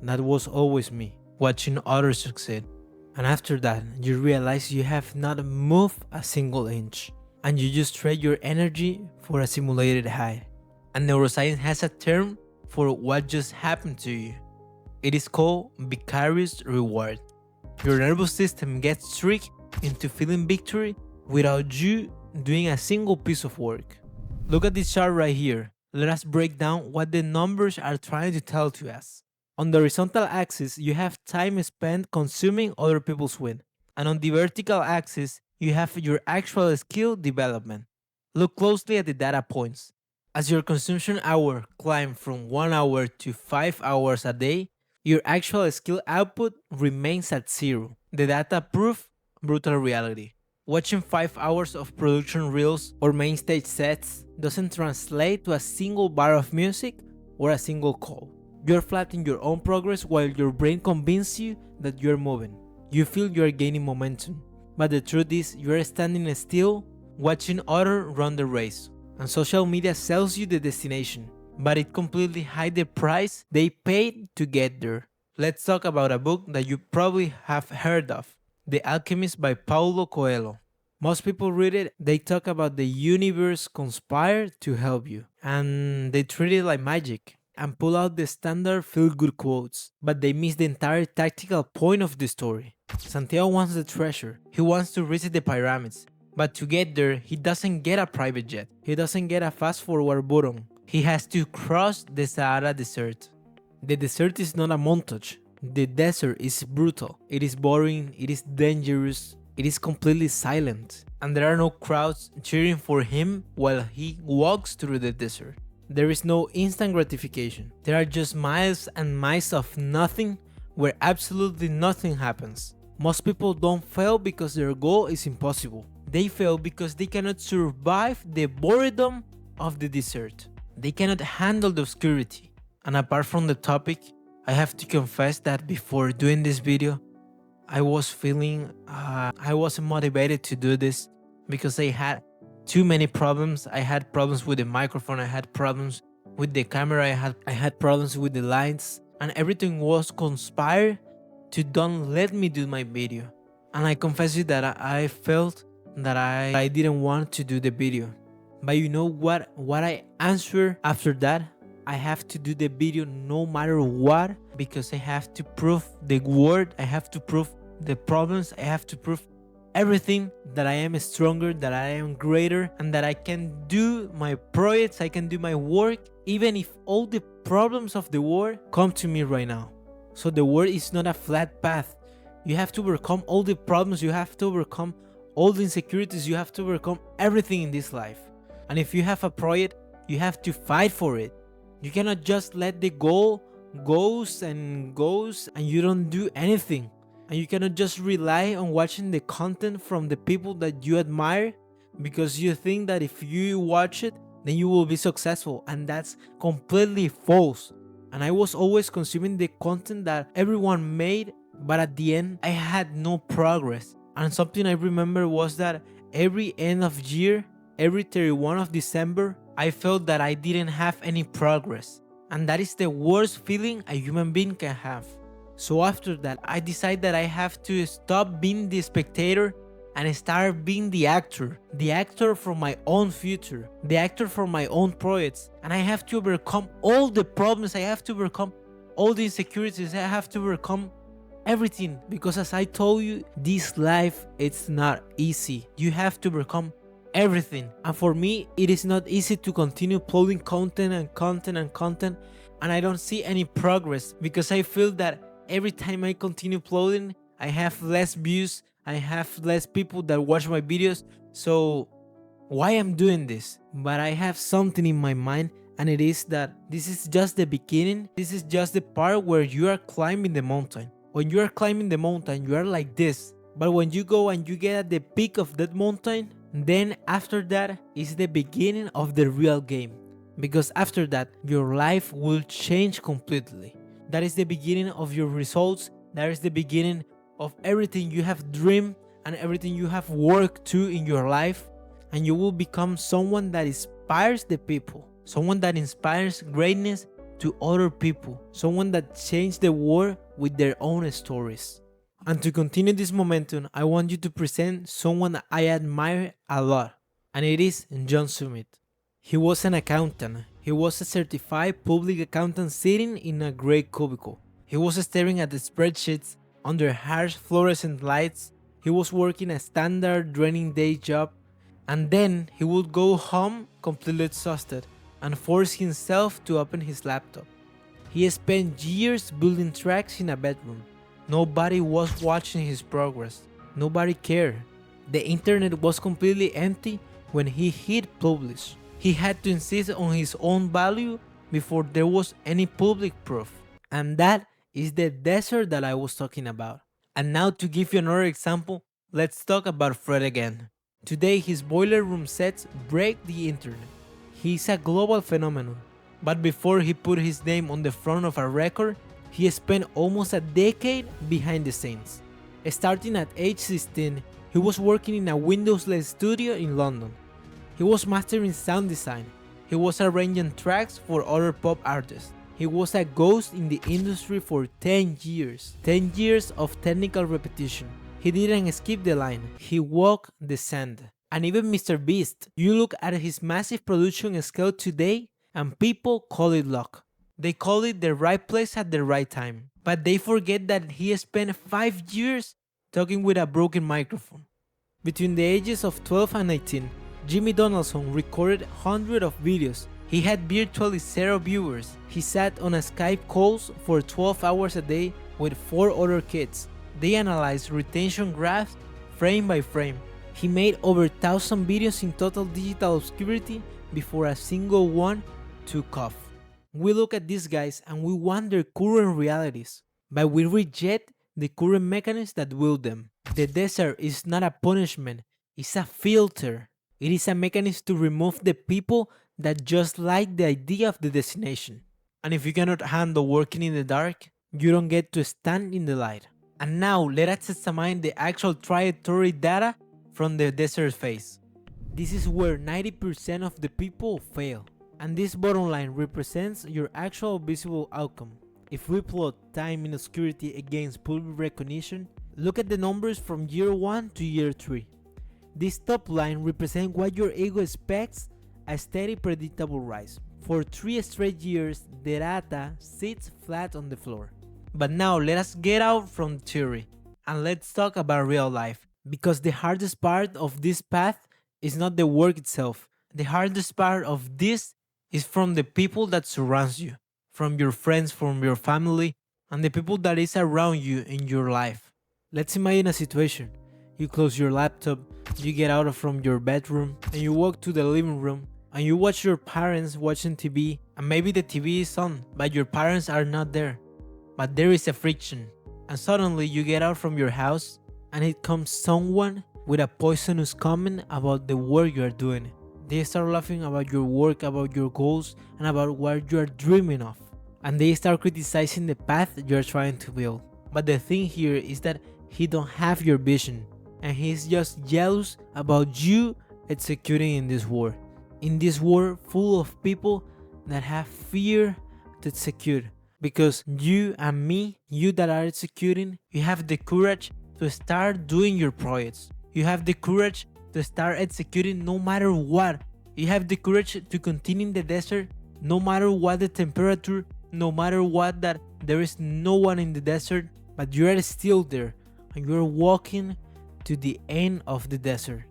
That was always me, watching others succeed. And after that, you realize you have not moved a single inch, and you just trade your energy for a simulated high. And neuroscience has a term for what just happened to you. It is called vicarious reward. Your nervous system gets tricked into feeling victory without you doing a single piece of work. Look at this chart right here. Let us break down what the numbers are trying to tell to us. On the horizontal axis, you have time spent consuming other people's win. And on the vertical axis, you have your actual skill development. Look closely at the data points. As your consumption hour climbs from 1 hour to 5 hours a day, your actual skill output remains at zero. The data prove brutal reality. Watching 5 hours of production reels or main stage sets doesn't translate to a single bar of music or a single call. You're flat in your own progress while your brain convinces you that you're moving. You feel you're gaining momentum, but the truth is you're standing still watching others run the race. And social media sells you the destination, but it completely hides the price they paid to get there. Let's talk about a book that you probably have heard of, The Alchemist by Paulo Coelho. Most people read it, they talk about the universe conspired to help you, and they treat it like magic and pull out the standard feel-good quotes, but they miss the entire tactical point of the story. Santiago wants the treasure. He wants to visit the pyramids, but to get there, he doesn't get a private jet. He doesn't get a fast-forward button. He has to cross the Sahara Desert. The desert is not a montage. The desert is brutal. It is boring, it is dangerous, it is completely silent, and there are no crowds cheering for him while he walks through the desert. There is no instant gratification. There are just miles and miles of nothing where absolutely nothing happens. Most people don't fail because their goal is impossible. They fail because they cannot survive the boredom of the desert. They cannot handle the obscurity. And apart from the topic, I have to confess that before doing this video, I was feeling I wasn't motivated to do this because I had too many problems. I had problems with the microphone, I had problems with the camera, I had problems with the lights, and everything was conspired to don't let me do my video. And I confess you that I felt that I didn't want to do the video. But you know what I answered after that? I have to do the video no matter what, because I have to prove the word, I have to prove the problems, I have to prove everything, that I am stronger, that I am greater, and that I can do my projects, I can do my work, even if all the problems of the world come to me right now. So the world is not a flat path. You have to overcome all the problems, you have to overcome all the insecurities, you have to overcome everything in this life. And if you have a project, you have to fight for it. You cannot just let the goal goes and you don't do anything. And you cannot just rely on watching the content from the people that you admire because you think that if you watch it, then you will be successful. And that's completely false. And I was always consuming the content that everyone made, but at the end, I had no progress. And something I remember was that every end of year, every 31 of December, I felt that I didn't have any progress. And that is the worst feeling a human being can have. So after that, I decided that I have to stop being the spectator and start being the actor for my own future, the actor for my own projects. And I have to overcome all the problems, I have to overcome all the insecurities, I have to overcome everything. Because as I told you, this life, it's not easy. You have to overcome everything. And for me, it is not easy to continue uploading content, and I don't see any progress because I feel that every time I continue uploading, I have less views, I have less people that watch my videos. So why I'm doing this? But I have something in my mind, and it is that this is just the beginning. This is just the part where you are climbing the mountain. When you are climbing the mountain, you are like this. But when you go and you get at the peak of that mountain, then after that is the beginning of the real game. Because after that, your life will change completely. That is the beginning of your results. That is the beginning of everything you have dreamed and everything you have worked to in your life. And you will become someone that inspires the people. Someone that inspires greatness to other people, someone that changed the world with their own stories. And to continue this momentum, I want you to present someone that I admire a lot, and it is John Summit. He was an accountant. He was a certified public accountant sitting in a gray cubicle. He was staring at the spreadsheets under harsh fluorescent lights. He was working a standard draining day job, and then he would go home completely exhausted and force himself to open his laptop. He spent years building tracks in a bedroom. Nobody was watching his progress. Nobody cared. The internet was completely empty when he hit publish. He had to insist on his own value before there was any public proof. And that is the desert that I was talking about. And now, to give you another example, let's talk about Fred again. Today his boiler room sets break the internet. He's a global phenomenon. But before he put his name on the front of a record, he spent almost a decade behind the scenes. Starting at age 16, he was working in a Windows-less studio in London. He was mastering sound design. He was arranging tracks for other pop artists. He was a ghost in the industry for 10 years. 10 years of technical repetition. He didn't skip the line. He walked the sand. And even Mr. Beast, you look at his massive production scale today, and people call it luck. They call it the right place at the right time. But they forget that he spent 5 years talking with a broken microphone. Between the ages of 12 and 18, Jimmy Donaldson recorded hundreds of videos. He had virtually 0 viewers. He sat on a Skype calls for 12 hours a day with 4 other kids. They analyzed retention graphs frame by frame. He made over 1,000 videos in total digital obscurity before a single one took off. We look at these guys and we want their current realities, but we reject the current mechanisms that will them. The desert is not a punishment, it's a filter. It is a mechanism to remove the people that just like the idea of the destination. And if you cannot handle working in the dark, you don't get to stand in the light. And now let us examine the actual trajectory data from the desert phase. This is where 90% of the people fail. And this bottom line represents your actual visible outcome. If we plot time in obscurity against public recognition, look at the numbers from year 1 to year 3. This top line represents what your ego expects, a steady predictable rise. For 3 straight years, the data sits flat on the floor. But now let us get out from theory and let's talk about real life. Because the hardest part of this path is not the work itself. The hardest part of this is from the people that surrounds you, from your friends, from your family, and the people that is around you in your life. Let's imagine a situation. You close your laptop, you get out from your bedroom, and you walk to the living room, and you watch your parents watching TV, and maybe the TV is on, but your parents are not there. But there is a friction, and suddenly you get out from your house, and it comes someone with a poisonous comment about the work you are doing. They start laughing about your work, about your goals, and about what you are dreaming of. And they start criticizing the path you are trying to build. But the thing here is that he don't have your vision, and he's just jealous about you executing in this world. In this world full of people that have fear to execute. Because you and me, you that are executing, you have the courage to start doing your projects. You have the courage to start executing no matter what. You have the courage to continue in the desert no matter what the temperature, no matter what that there is no one in the desert, but you are still there and you are walking to the end of the desert.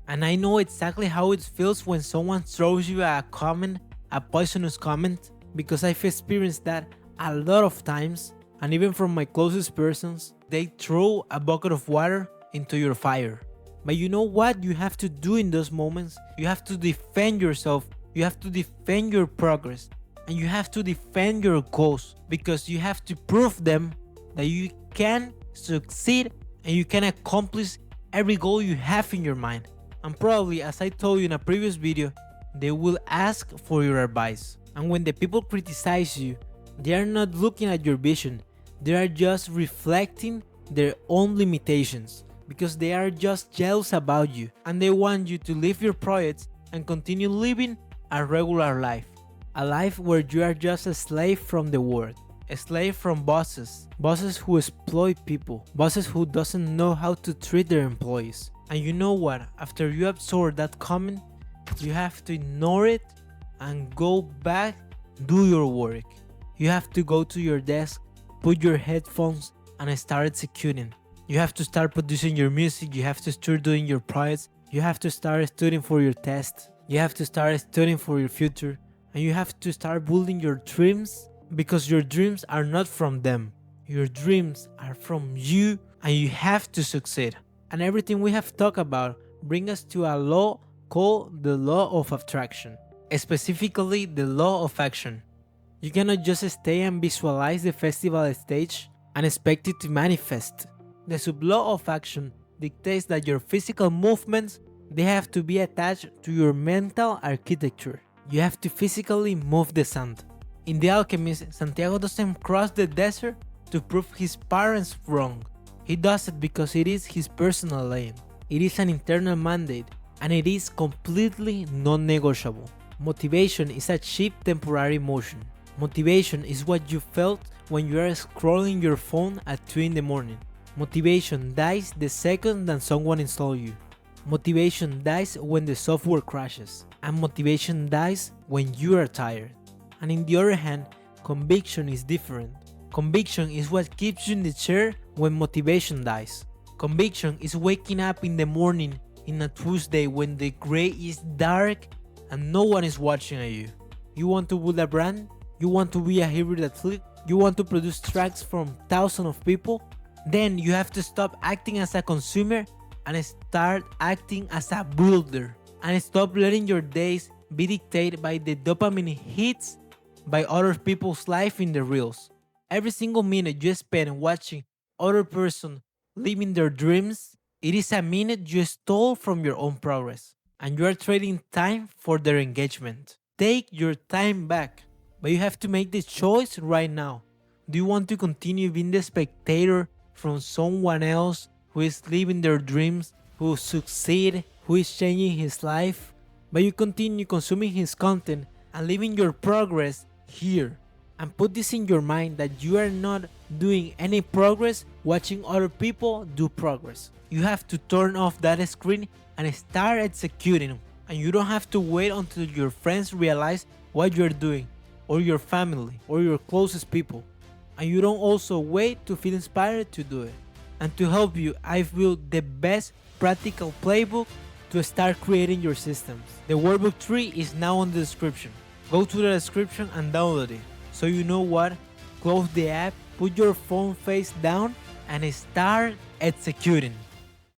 And I know exactly how it feels when someone throws you a comment, a poisonous comment, because I've experienced that a lot of times, and even from my closest persons, they throw a bucket of water into your fire. But you know what you have to do in those moments? You have to defend yourself, you have to defend your progress, and you have to defend your goals, because you have to prove them that you can succeed and you can accomplish every goal you have in your mind. And probably, as I told you in a previous video, they will ask for your advice. And when the people criticize you, they are not looking at your vision, they are just reflecting their own limitations, because they are just jealous about you and they want you to leave your projects and continue living a regular life. A life where you are just a slave from the world. A slave from bosses. Bosses who exploit people. Bosses who doesn't know how to treat their employees. And you know what? After you absorb that comment, you have to ignore it and go back, do your work. You have to go to your desk, put your headphones, and start executing. You have to start producing your music. You have to start doing your projects. You have to start studying for your test. You have to start studying for your future. And you have to start building your dreams, because your dreams are not from them. Your dreams are from you, and you have to succeed. And everything we have talked about brings us to a law called the law of attraction, specifically the law of action. You cannot just stay and visualize the festival stage and expect it to manifest. The sub-law of action dictates that your physical movements, they have to be attached to your mental architecture. You have to physically move the sand. In The Alchemist, Santiago doesn't cross the desert to prove his parents wrong. He does it because it is his personal lane. It is an internal mandate, and it is completely non-negotiable. Motivation is a cheap temporary motion. Motivation is what you felt when you are scrolling your phone at 2 in the morning. Motivation dies the second that someone installs you. Motivation dies when the software crashes. And motivation dies when you are tired. And in the other hand, conviction is different. Conviction is what keeps you in the chair when motivation dies. Conviction is waking up in the morning in a Tuesday when the gray is dark and no one is watching at you. You want to build a brand? You want to be a hybrid athlete? You want to produce tracks from thousands of people? Then you have to stop acting as a consumer and start acting as a builder. And stop letting your days be dictated by the dopamine hits by other people's life in the reels. Every single minute you spend watching other person living their dreams, it is a minute you stole from your own progress. And you are trading time for their engagement. Take your time back. But you have to make the choice right now. Do you want to continue being the spectator from someone else who is living their dreams, who succeed, who is changing his life? But you continue consuming his content and living your progress here. And put this in your mind that you are not doing any progress watching other people do progress. You have to turn off that screen and start executing. And you don't have to wait until your friends realize what you're doing, or your family, or your closest people. And you don't also wait to feel inspired to do it. And to help you, I've built the best practical playbook to start creating your systems. The workbook 3 is now on the description. Go to the description and download it. So you know what? Close the app, put your phone face down, and start executing.